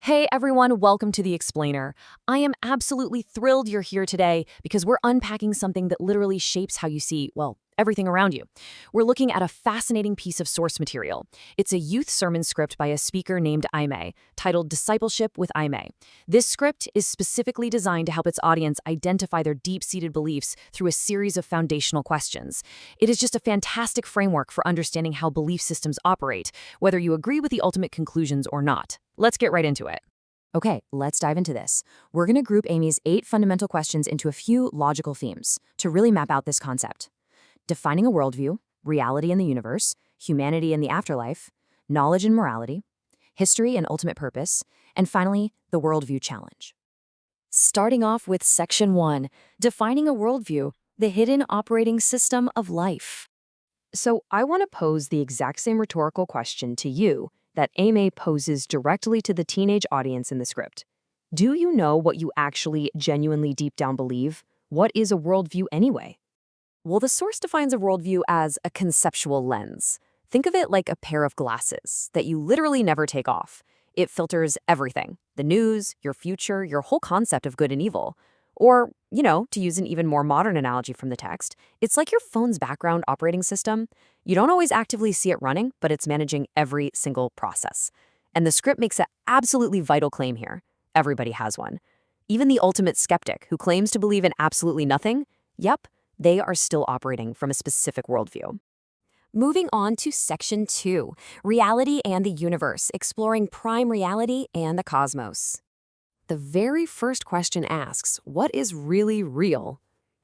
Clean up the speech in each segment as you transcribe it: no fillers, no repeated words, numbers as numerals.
Hey everyone, welcome to The Explainer. I am absolutely thrilled you're here today because we're unpacking something that literally shapes how you see, well, everything around you. We're looking at a fascinating piece of source material. It's a youth sermon script by a speaker named Aime, titled Discipleship with Aime. This script is specifically designed to help its audience identify their deep-seated beliefs through a series of foundational questions. It is just a fantastic framework for understanding how belief systems operate, whether you agree with the ultimate conclusions or not. Let's get right into it. Okay, let's dive into this. We're going to group Amy's 8 fundamental questions into a few logical themes to really map out this concept. Defining a worldview, reality in the universe, humanity in the afterlife, knowledge and morality, history and ultimate purpose, and finally, the worldview challenge. Starting off with Section 1, defining a worldview, the hidden operating system of life. So I want to pose the exact same rhetorical question to you that Aimee poses directly to the teenage audience in the script. Do you know what you actually genuinely deep down believe? What is a worldview anyway? Well, the source defines a worldview as a conceptual lens. Think of it like a pair of glasses that you literally never take off. It filters everything: the news, your future, your whole concept of good and evil. Or, to use an even more modern analogy from the text, it's like your phone's background operating system. You don't always actively see it running, but it's managing every single process. And the script makes an absolutely vital claim here. Everybody has one. Even the ultimate skeptic who claims to believe in absolutely nothing, yep, they are still operating from a specific worldview. Moving on to Section 2, Reality and the Universe, exploring prime reality and the cosmos. The very first question asks, what is really real?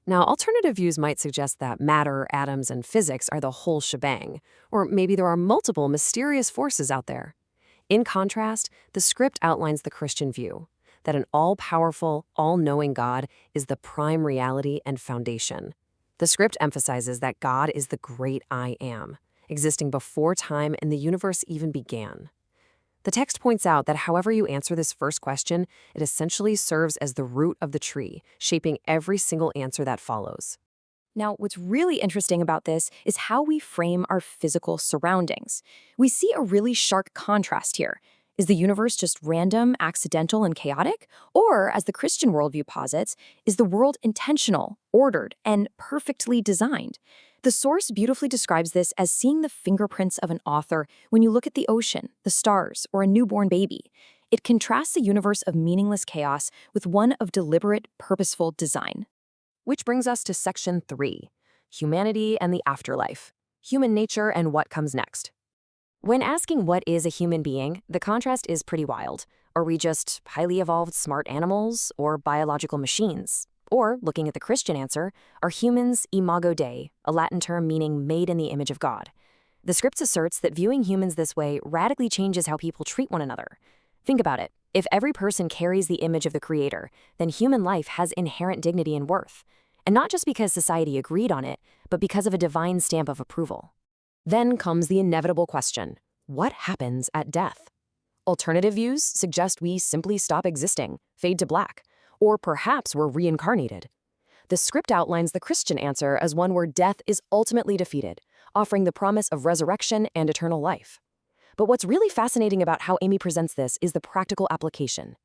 Now, alternative views might suggest that matter, atoms, and physics are the whole shebang, or maybe there are multiple mysterious forces out there. In contrast, the script outlines the Christian view, that an all-powerful, all-knowing God is the prime reality and foundation. The script emphasizes that God is the great I Am, existing before time and the universe even began. The text points out that however you answer this first question, it essentially serves as the root of the tree, shaping every single answer that follows. Now, what's really interesting about this is how we frame our physical surroundings. We see a really stark contrast here. Is the universe just random, accidental, and chaotic? Or, as the Christian worldview posits, is the world intentional, ordered, and perfectly designed? The source beautifully describes this as seeing the fingerprints of an author when you look at the ocean, the stars, or a newborn baby. It contrasts a universe of meaningless chaos with one of deliberate, purposeful design. Which brings us to Section 3, Humanity and the Afterlife, Human Nature and What Comes Next. When asking what is a human being, the contrast is pretty wild. Are we just highly evolved smart animals or biological machines? Or, looking at the Christian answer, are humans imago Dei, a Latin term meaning made in the image of God? The script asserts that viewing humans this way radically changes how people treat one another. Think about it. If every person carries the image of the Creator, then human life has inherent dignity and worth. And not just because society agreed on it, but because of a divine stamp of approval. Then comes the inevitable question: what happens at death? Alternative views suggest we simply stop existing, fade to black, or perhaps we're reincarnated. The script outlines the Christian answer as one where death is ultimately defeated, offering the promise of resurrection and eternal life. But what's really fascinating about how Aimee presents this is the practical application.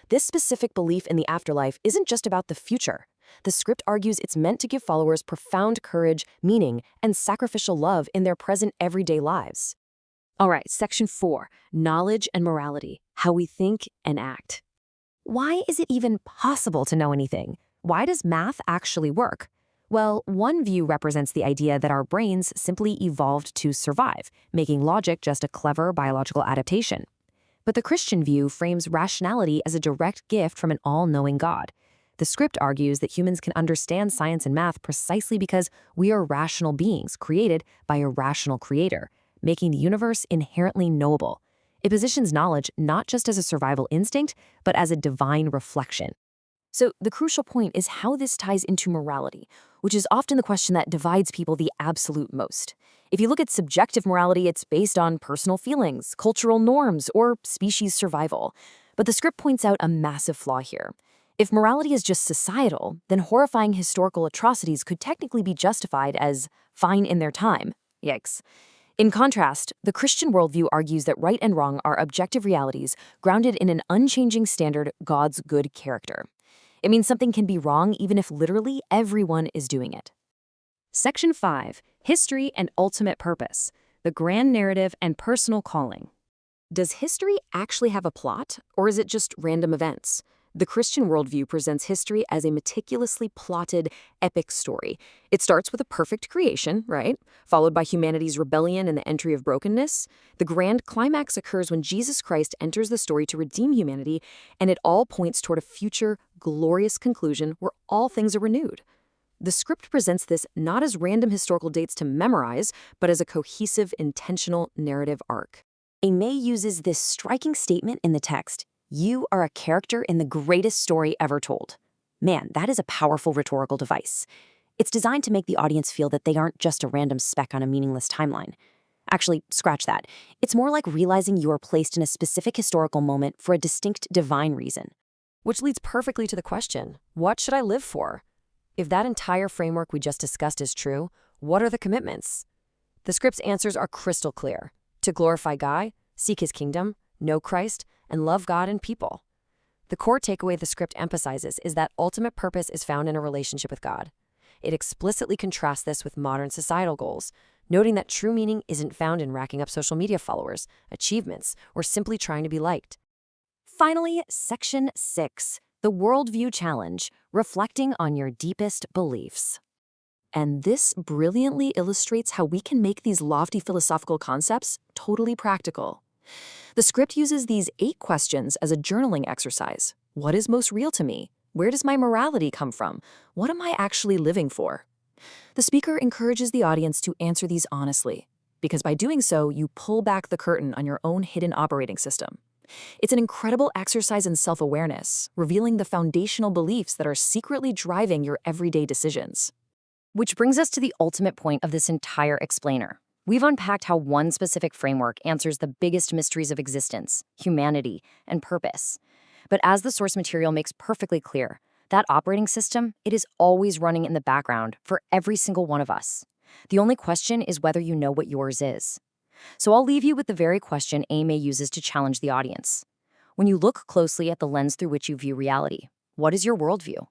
This specific belief in the afterlife isn't just about the future. The script argues it's meant to give followers profound courage, meaning, and sacrificial love in their present everyday lives. All right, Section 4, Knowledge and Morality, How We Think and Act. Why is it even possible to know anything? Why does math actually work? Well, one view represents the idea that our brains simply evolved to survive, making logic just a clever biological adaptation. But the Christian view frames rationality as a direct gift from an all-knowing God. The script argues that humans can understand science and math precisely because we are rational beings created by a rational creator, making the universe inherently knowable. It positions knowledge not just as a survival instinct, but as a divine reflection. So the crucial point is how this ties into morality, which is often the question that divides people the absolute most. If you look at subjective morality, it's based on personal feelings, cultural norms, or species survival. But the script points out a massive flaw here. If morality is just societal, then horrifying historical atrocities could technically be justified as fine in their time. Yikes. In contrast, the Christian worldview argues that right and wrong are objective realities grounded in an unchanging standard, God's good character. It means something can be wrong even if literally everyone is doing it. Section 5. History and ultimate purpose. The grand narrative and personal calling. Does history actually have a plot, or is it just random events? The Christian worldview presents history as a meticulously plotted, epic story. It starts with a perfect creation, right? Followed by humanity's rebellion and the entry of brokenness. The grand climax occurs when Jesus Christ enters the story to redeem humanity, and it all points toward a future, glorious conclusion where all things are renewed. The script presents this not as random historical dates to memorize, but as a cohesive, intentional narrative arc. May uses this striking statement in the text: "You are a character in the greatest story ever told." Man, that is a powerful rhetorical device. It's designed to make the audience feel that they aren't just a random speck on a meaningless timeline. Actually, scratch that. It's more like realizing you are placed in a specific historical moment for a distinct divine reason. Which leads perfectly to the question, what should I live for? If that entire framework we just discussed is true, what are the commitments? The script's answers are crystal clear. To glorify God, seek his kingdom, know Christ, and love God and people. The core takeaway the script emphasizes is that ultimate purpose is found in a relationship with God. It explicitly contrasts this with modern societal goals, noting that true meaning isn't found in racking up social media followers, achievements, or simply trying to be liked. Finally, Section 6, the Worldview Challenge, reflecting on your deepest beliefs. And this brilliantly illustrates how we can make these lofty philosophical concepts totally practical. The script uses these 8 questions as a journaling exercise. What is most real to me? Where does my morality come from? What am I actually living for? The speaker encourages the audience to answer these honestly, because by doing so, you pull back the curtain on your own hidden operating system. It's an incredible exercise in self-awareness, revealing the foundational beliefs that are secretly driving your everyday decisions. Which brings us to the ultimate point of this entire explainer. We've unpacked how one specific framework answers the biggest mysteries of existence, humanity, and purpose. But as the source material makes perfectly clear, that operating system, it is always running in the background for every single one of us. The only question is whether you know what yours is. So I'll leave you with the very question May uses to challenge the audience. When you look closely at the lens through which you view reality, what is your worldview?